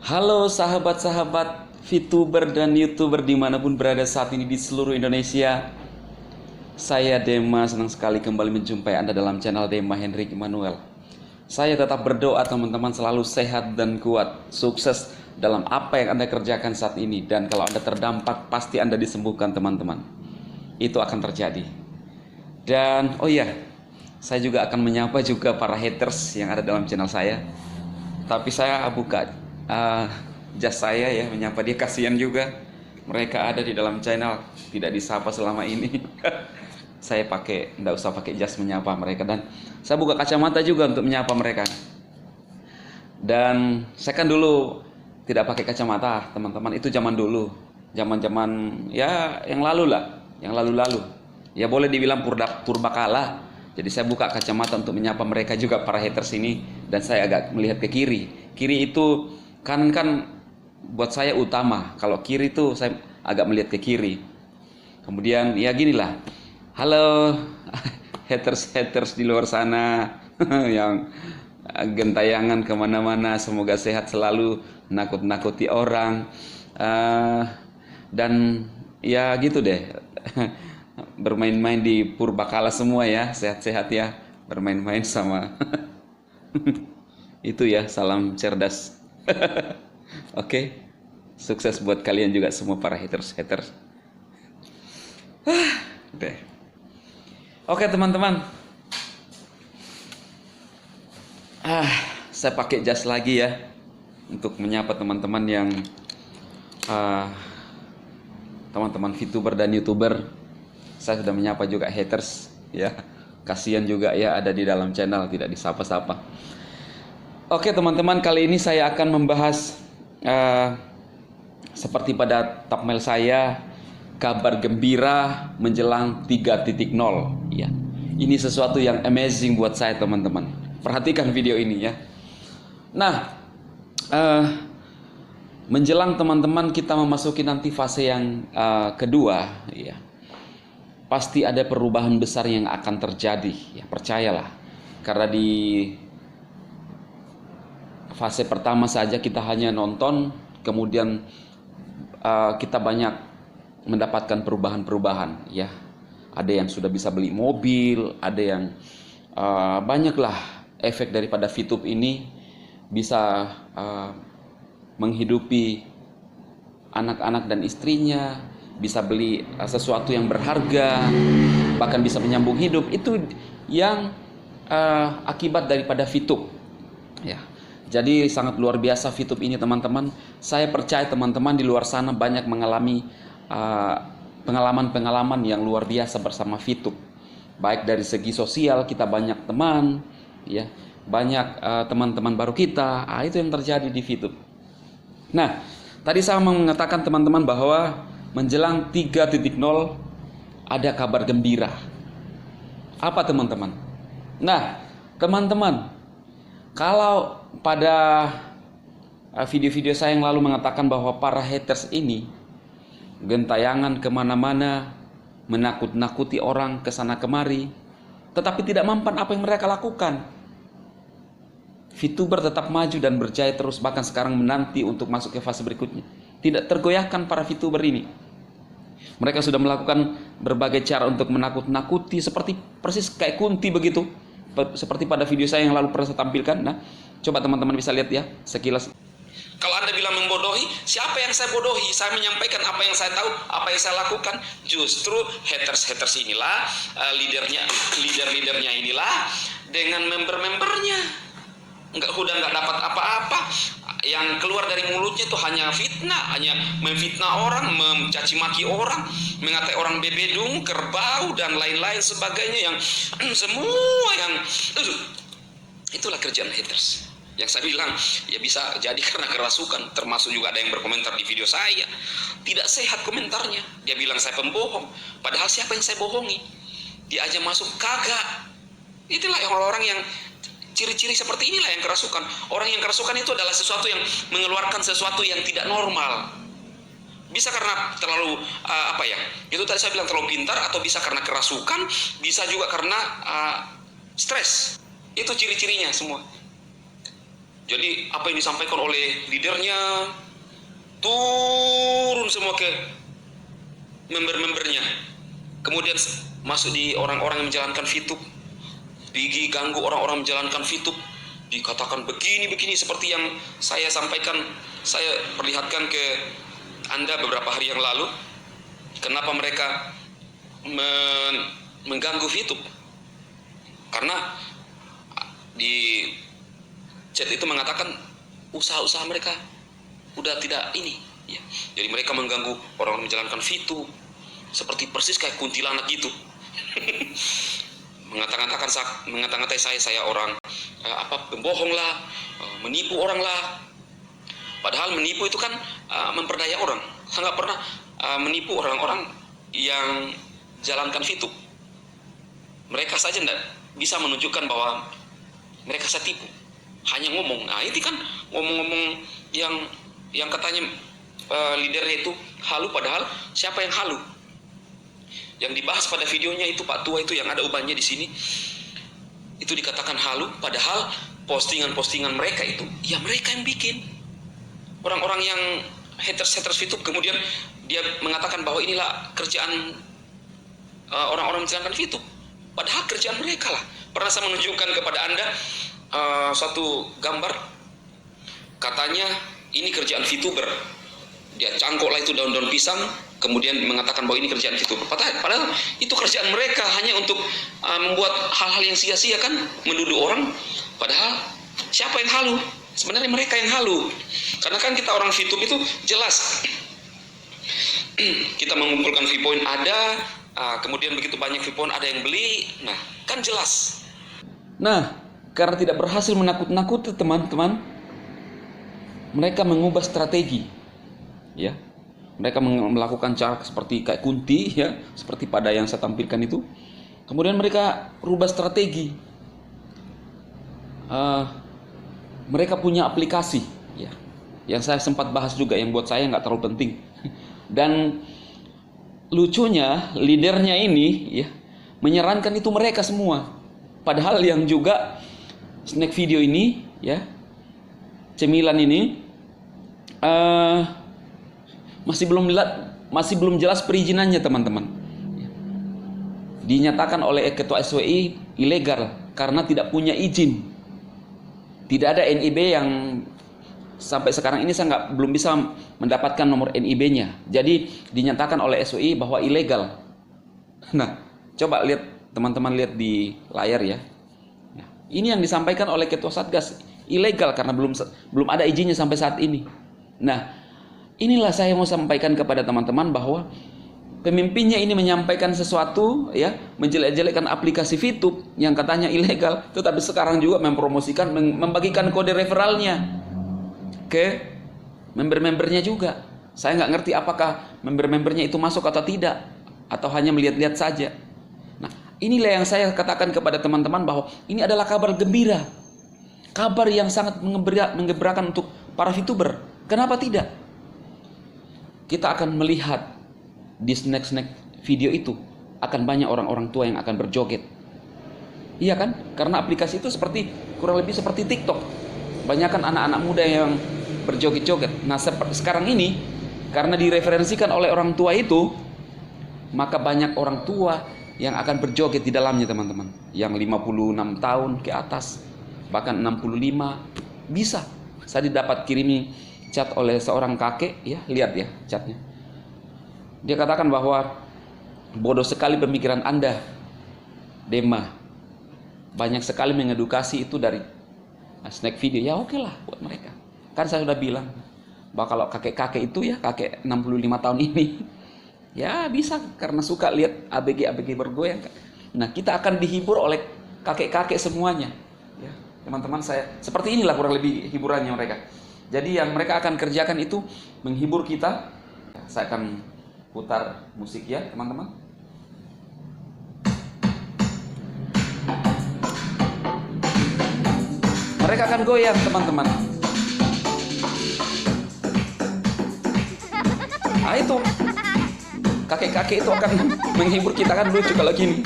Halo sahabat-sahabat VTuber dan YouTuber dimanapun berada saat ini di seluruh Indonesia. Saya Dema, senang sekali kembali menjumpai Anda dalam channel Dema Hendrik Immanuel. Saya tetap berdoa teman-teman selalu sehat dan kuat, sukses dalam apa yang Anda kerjakan saat ini. Dan kalau Anda terdampak, pasti Anda disembuhkan teman-teman. Itu akan terjadi. Dan oh iya, saya juga akan menyapa juga para haters yang ada dalam channel saya. Tapi saya buka jas saya ya, menyapa dia, kasihan juga mereka ada di dalam channel tidak disapa selama ini. Saya enggak usah pakai jas menyapa mereka, dan saya buka kacamata juga untuk menyapa mereka. Dan saya kan dulu tidak pakai kacamata teman-teman, itu zaman dulu, zaman ya yang lalu lah, yang lalu ya, boleh dibilang purbakala. Jadi saya buka kacamata untuk menyapa mereka juga, para haters ini, dan saya agak melihat ke kiri itu kan buat saya utama. Kalau kiri itu saya agak melihat ke kiri. Kemudian ya ginilah, halo haters di luar sana yang gentayangan kemana-mana, semoga sehat selalu, nakut-nakuti orang, dan ya gitu deh. Bermain-main di purbakala semua ya, sehat-sehat ya, bermain-main sama itu ya, salam cerdas. Oke, sukses buat kalian juga semua para haters. Deh. Oke teman-teman, saya pakai jas lagi ya untuk menyapa teman-teman yang teman-teman VTuber dan YouTuber. Saya sudah menyapa juga haters ya, kasihan juga ya ada di dalam channel tidak disapa-sapa. Oke teman-teman, kali ini saya akan membahas seperti pada thumbnail saya, kabar gembira menjelang 3.0 ya. Ini sesuatu yang amazing buat saya teman-teman. Perhatikan video ini ya. Nah, menjelang teman-teman kita memasuki nanti fase yang kedua ya. Pasti ada perubahan besar yang akan terjadi ya, percayalah. Karena di fase pertama saja kita hanya nonton, kemudian kita banyak mendapatkan perubahan-perubahan ya. Ada yang sudah bisa beli mobil, ada yang banyaklah efek daripada VTube ini bisa menghidupi anak-anak dan istrinya, bisa beli sesuatu yang berharga, bahkan bisa menyambung hidup. Itu yang akibat daripada VTube ya. Jadi sangat luar biasa VTube ini teman-teman. Saya percaya teman-teman di luar sana banyak mengalami pengalaman-pengalaman yang luar biasa bersama VTube. Baik dari segi sosial, kita banyak teman ya, banyak teman-teman baru kita. Itu yang terjadi di VTube. Nah, tadi saya mengatakan teman-teman bahwa menjelang 3.0 ada kabar gembira. Apa teman-teman? Nah, teman-teman, kalau pada video-video saya yang lalu mengatakan bahwa para haters ini gentayangan kemana-mana, menakut-nakuti orang kesana kemari, tetapi tidak mempan apa yang mereka lakukan. VTuber tetap maju dan berjaya terus, bahkan sekarang menanti untuk masuk ke fase berikutnya. Tidak tergoyahkan para VTuber ini. Mereka sudah melakukan berbagai cara untuk menakut-nakuti, seperti persis kayak Kunti begitu. Seperti pada video saya yang lalu pernah saya tampilkan. Nah, coba teman-teman bisa lihat ya sekilas. Kalau Anda bilang membodohi, siapa yang saya bodohi? Saya menyampaikan apa yang saya tahu, apa yang saya lakukan. Justru haters inilah, leader-leadernya inilah dengan member-membernya. Nggak dapat apa-apa. Yang keluar dari mulutnya itu hanya fitnah, hanya memfitnah orang, mencaci maki orang, mengatai orang bebedung, kerbau, dan lain-lain sebagainya, yang semua yang itulah kerjaan haters. Yang saya bilang ya bisa jadi karena kerasukan. Termasuk juga ada yang berkomentar di video saya, tidak sehat komentarnya. Dia bilang saya pembohong, padahal siapa yang saya bohongi? Dia aja masuk kagak. Itulah orang-orang yang ciri-ciri seperti inilah yang kerasukan. Orang yang kerasukan itu adalah sesuatu yang mengeluarkan sesuatu yang tidak normal. Bisa karena terlalu itu tadi saya bilang terlalu pintar, atau bisa karena kerasukan, bisa juga karena stres. Itu ciri-cirinya semua. Jadi apa yang disampaikan oleh leadernya turun semua ke member-membernya. Kemudian masuk di orang-orang yang menjalankan VTube, diganggu orang-orang menjalankan VTube, dikatakan begini-begini seperti yang saya sampaikan, saya perlihatkan ke Anda beberapa hari yang lalu. Kenapa mereka mengganggu VTube? Karena di chat itu mengatakan usaha-usaha mereka udah tidak ini ya. Jadi mereka mengganggu orang menjalankan VTube seperti persis kayak kuntilanak gitu. mengata-ngatai saya orang pembohong lah, menipu orang lah. Padahal menipu itu kan memperdaya orang. Saya nggak pernah menipu orang-orang yang jalankan VTube. Mereka saja tidak bisa menunjukkan bahwa mereka saya tipu, hanya ngomong. Nah itu kan ngomong-ngomong yang katanya leadernya itu halu, padahal siapa yang halu? Yang dibahas pada videonya itu Pak Tua itu yang ada ubannya di sini, itu dikatakan halu, padahal postingan-postingan mereka itu ya mereka yang bikin. Orang-orang yang haters VTube kemudian dia mengatakan bahwa inilah kerjaan orang-orang menjalankan VTube, padahal kerjaan mereka lah. Pernah saya menunjukkan kepada Anda satu gambar, katanya ini kerjaan VTuber. Dia cangkok lah itu daun-daun pisang, kemudian mengatakan bahwa ini kerjaan VTuber. Padahal itu kerjaan mereka hanya untuk membuat hal-hal yang sia-sia kan, menuduh orang. Padahal siapa yang halu? Sebenarnya mereka yang halu. Karena kan kita orang VTube itu jelas. Kita mengumpulkan view point ada, kemudian begitu banyak view point ada yang beli. Nah, kan jelas. Nah, karena tidak berhasil menakut-nakuti teman-teman, mereka mengubah strategi, ya. Mereka melakukan cara seperti kayak kunti, ya, seperti pada yang saya tampilkan itu. Kemudian mereka rubah strategi. Mereka punya aplikasi, ya, yang saya sempat bahas juga, yang buat saya nggak terlalu penting. Dan lucunya, leadernya ini, ya, menyarankan itu mereka semua. Padahal yang juga snack video ini, ya, cemilan ini masih belum jelas perizinannya teman-teman. Dinyatakan oleh Ketua SWI ilegal karena tidak punya izin. Tidak ada NIB yang sampai sekarang ini saya belum bisa mendapatkan nomor NIB-nya. Jadi dinyatakan oleh SWI bahwa ilegal. Nah, coba lihat teman-teman, lihat di layar ya. Ini yang disampaikan oleh Ketua Satgas, ilegal karena belum ada izinnya sampai saat ini. Nah, inilah saya mau sampaikan kepada teman-teman bahwa pemimpinnya ini menyampaikan sesuatu, ya, menjelek-jelekkan aplikasi VTube yang katanya ilegal, tetapi sekarang juga mempromosikan, membagikan kode referralnya ke member-membernya juga. Saya nggak ngerti apakah member-membernya itu masuk atau tidak, atau hanya melihat-lihat saja. Nah, inilah yang saya katakan kepada teman-teman bahwa ini adalah kabar gembira, kabar yang sangat menggembirakan untuk para VTuber. Kenapa tidak? Kita akan melihat di snack video itu akan banyak orang-orang tua yang akan berjoget. Iya kan? Karena aplikasi itu kurang lebih seperti TikTok. Banyakan anak-anak muda yang berjoget-joget. Nah, sekarang ini karena direferensikan oleh orang tua itu, maka banyak orang tua yang akan berjoget di dalamnya, teman-teman. Yang 56 tahun ke atas, bahkan 65 bisa. Saya dapat kirimi chat oleh seorang kakek, ya, lihat ya chatnya. Dia katakan bahwa bodoh sekali pemikiran Anda, Dema. Banyak sekali mengedukasi itu dari snack video. Ya oke lah buat mereka. Kan saya sudah bilang bahwa kalau kakek-kakek itu, ya, kakek 65 tahun ini, ya bisa karena suka lihat ABG bergoyang. Nah, kita akan dihibur oleh kakek-kakek semuanya, ya, teman-teman. Saya seperti inilah kurang lebih hiburannya mereka. Jadi yang mereka akan kerjakan itu menghibur kita. Saya akan putar musik ya, teman-teman. Mereka akan goyang, teman-teman. Nah, itu kakek-kakek itu akan menghibur kita, kan lucu kalau gini.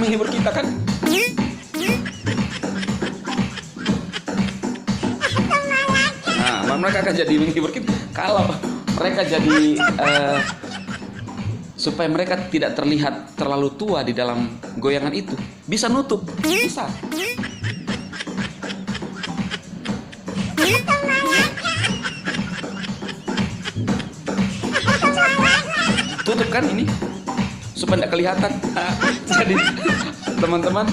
menghibur kita kan? Nah, mereka akan jadi menghibur kita. Kalau mereka jadi supaya mereka tidak terlihat terlalu tua di dalam goyangan itu, bisa nutup, bisa. Tutup kan ini supaya tidak kelihatan. Jadi teman-teman,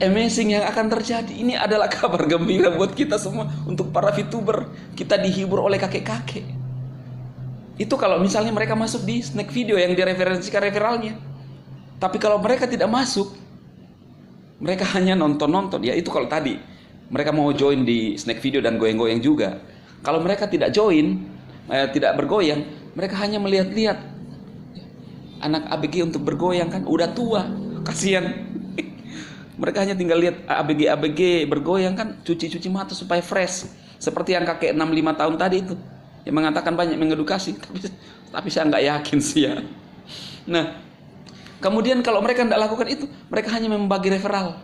amazing yang akan terjadi ini adalah kabar gembira buat kita semua. Untuk para VTuber, kita dihibur oleh kakek-kakek. Itu kalau misalnya mereka masuk di snack video yang direferensikan referralnya. Tapi kalau mereka tidak masuk, mereka hanya nonton-nonton. Ya itu kalau tadi mereka mau join di snack video dan goyang-goyang juga. Kalau mereka tidak join, tidak bergoyang, mereka hanya melihat-lihat anak ABG untuk bergoyang kan, udah tua, kasihan. Mereka hanya tinggal lihat ABG bergoyang kan, cuci-cuci mata supaya fresh. Seperti yang kakek 65 tahun tadi itu, yang mengatakan banyak mengedukasi, tapi saya nggak yakin sih ya. Nah, kemudian kalau mereka tidak lakukan itu, mereka hanya membagi referral,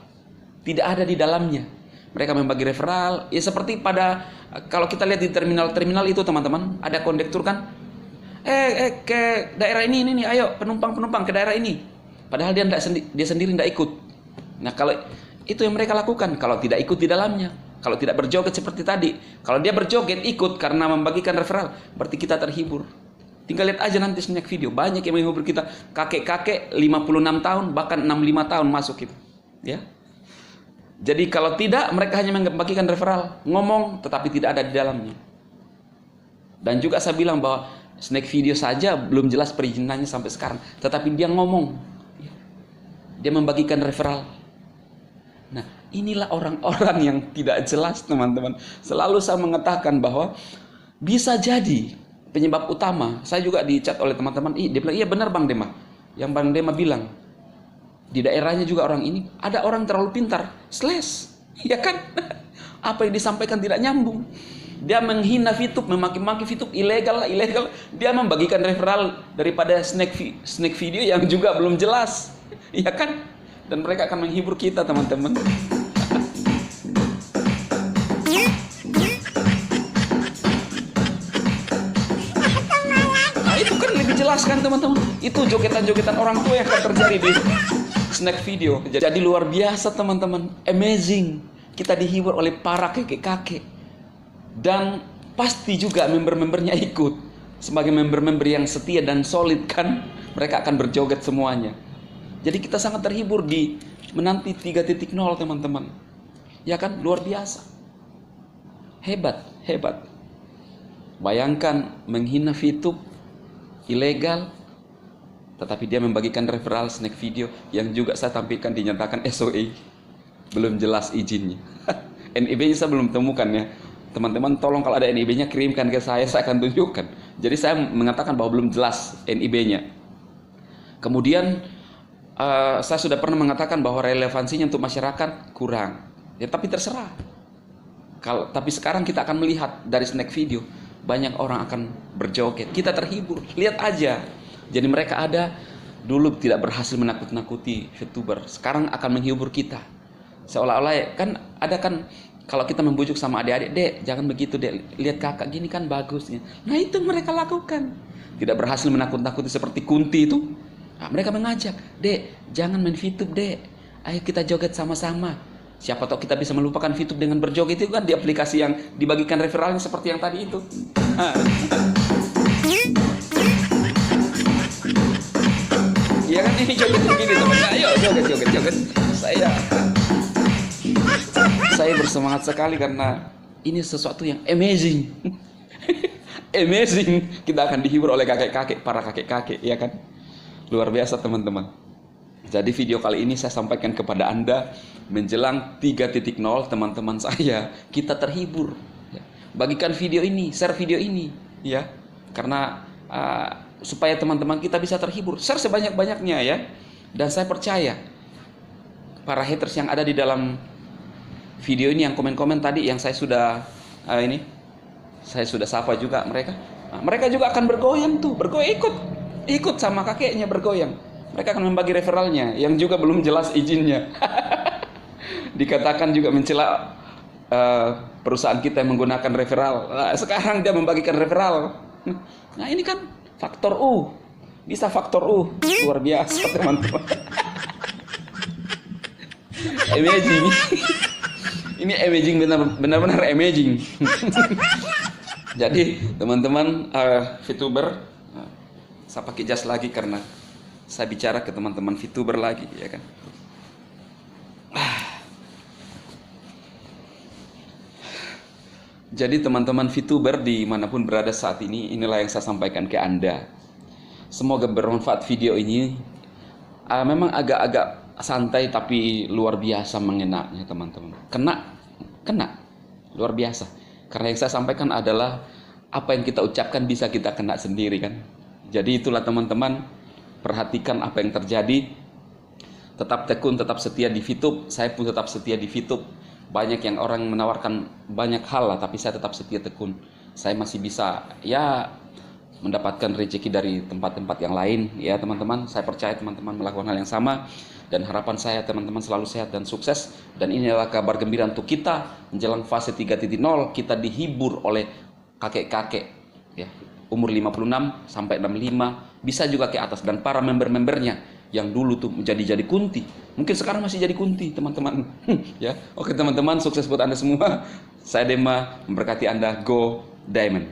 tidak ada di dalamnya. Mereka membagi referral, ya seperti pada kalau kita lihat di terminal-terminal itu teman-teman, ada kondektur kan, ke daerah ini nih, ayo penumpang ke daerah ini. Padahal dia sendiri tidak ikut. Nah kalau itu yang mereka lakukan, kalau tidak ikut di dalamnya, kalau tidak berjoget seperti tadi, kalau dia berjoget ikut karena membagikan referral, berarti kita terhibur. Tinggal lihat aja nanti snack video, banyak yang menghibur kita, kakek-kakek 56 tahun bahkan 65 tahun masuk itu, ya. Jadi kalau tidak, mereka hanya membagikan referral, ngomong tetapi tidak ada di dalamnya. Dan juga saya bilang bahwa snack video saja belum jelas perizinannya sampai sekarang, tetapi dia ngomong, dia membagikan referral. Nah, inilah orang-orang yang tidak jelas, teman-teman. Selalu saya mengatakan bahwa bisa jadi penyebab utama. Saya juga dicat oleh teman-teman, dia bilang, iya benar Bang Dema. Yang Bang Dema bilang, di daerahnya juga orang ini, ada orang terlalu pintar, slash, ya kan? Apa yang disampaikan tidak nyambung. Dia menghina VTube, memaki-maki VTube, ilegal. Dia membagikan referral daripada snack video yang juga belum jelas, ya kan? Dan mereka akan menghibur kita, teman-teman. Nah itu kan lebih jelas kan teman-teman. Itu jogetan-jogetan orang tua yang akan terjadi di snack video. Jadi luar biasa teman-teman, amazing. Kita dihibur oleh para kakek-kakek. Dan pasti juga member-membernya ikut. Sebagai member-member yang setia dan solid kan, mereka akan berjoget semuanya. Jadi kita sangat terhibur di menanti 3.0 teman-teman. Ya kan, luar biasa. Hebat. Bayangkan menghina VTube, ilegal, tetapi dia membagikan referral snack video yang juga saya tampilkan dinyatakan SOE. Belum jelas izinnya. NIB-nya saya belum temukan ya. Teman-teman tolong kalau ada NIB-nya kirimkan ke saya akan tunjukkan. Jadi saya mengatakan bahwa belum jelas NIB-nya. Kemudian saya sudah pernah mengatakan bahwa relevansinya untuk masyarakat kurang. Ya tapi terserah. Tapi sekarang kita akan melihat dari snack video, banyak orang akan berjoget. Kita terhibur. Lihat aja. Jadi mereka ada dulu tidak berhasil menakut-nakuti VTuber, sekarang akan menghibur kita. Seolah-olah kan ada kan kalau kita membujuk sama adik-adik, Dek, jangan begitu, Dek. Lihat kakak gini kan bagusnya. Nah, itu mereka lakukan. Tidak berhasil menakut-nakuti seperti Kunti itu. Nah, mereka mengajak, Dek, jangan main VTube, Dek. Ayo kita joget sama-sama. Siapa tahu kita bisa melupakan VTube dengan berjoget itu kan di aplikasi yang dibagikan referralnya seperti yang tadi itu. Iya kan ini joget begini teman. Ayo joget. Saya bersemangat sekali karena ini sesuatu yang amazing. Amazing. Kita akan dihibur oleh kakek-kakek, para kakek-kakek, ya kan? Luar biasa teman-teman. Jadi video kali ini saya sampaikan kepada Anda menjelang 3.0 teman-teman saya, kita terhibur. Bagikan video ini, share video ini, ya. Karena supaya teman-teman kita bisa terhibur, share sebanyak-banyaknya ya. Dan saya percaya para haters yang ada di dalam video ini yang komen-komen tadi yang saya sudah saya sudah sapa juga mereka. Mereka juga akan bergoyang tuh, ikut sama kakeknya bergoyang. Mereka akan membagi referralnya yang juga belum jelas izinnya. Dikatakan juga mencela perusahaan kita yang menggunakan referral. Nah, sekarang dia membagikan referral. Nah, ini kan faktor U. Bisa faktor U. Luar biasa, teman-teman. Amazing. Ini amazing, benar-benar amazing. Jadi, teman-teman VTuber, saya pakai jas lagi karena saya bicara ke teman-teman VTuber lagi, ya kan. Jadi teman-teman VTuber dimanapun berada saat ini, inilah yang saya sampaikan ke Anda. Semoga bermanfaat video ini. Memang agak-agak santai tapi luar biasa mengenaknya, teman-teman. Kena, luar biasa. Karena yang saya sampaikan adalah apa yang kita ucapkan bisa kita kena sendiri kan. Jadi itulah teman-teman, perhatikan apa yang terjadi. Tetap tekun, tetap setia di VTube. Saya pun tetap setia di VTube. Banyak yang orang menawarkan banyak hal lah, tapi saya tetap setia tekun. Saya masih bisa ya mendapatkan rezeki dari tempat-tempat yang lain ya teman-teman. Saya percaya teman-teman melakukan hal yang sama, dan harapan saya teman-teman selalu sehat dan sukses. Dan ini adalah kabar gembira untuk kita menjelang fase 3.0. Kita dihibur oleh kakek-kakek ya, umur 56 sampai 65, bisa juga ke atas, dan para member-membernya yang dulu tuh jadi kunti, mungkin sekarang masih jadi kunti, teman-teman. Ya, oke teman-teman, sukses buat Anda semua. Saya Dema, memberkati Anda. Go Diamond.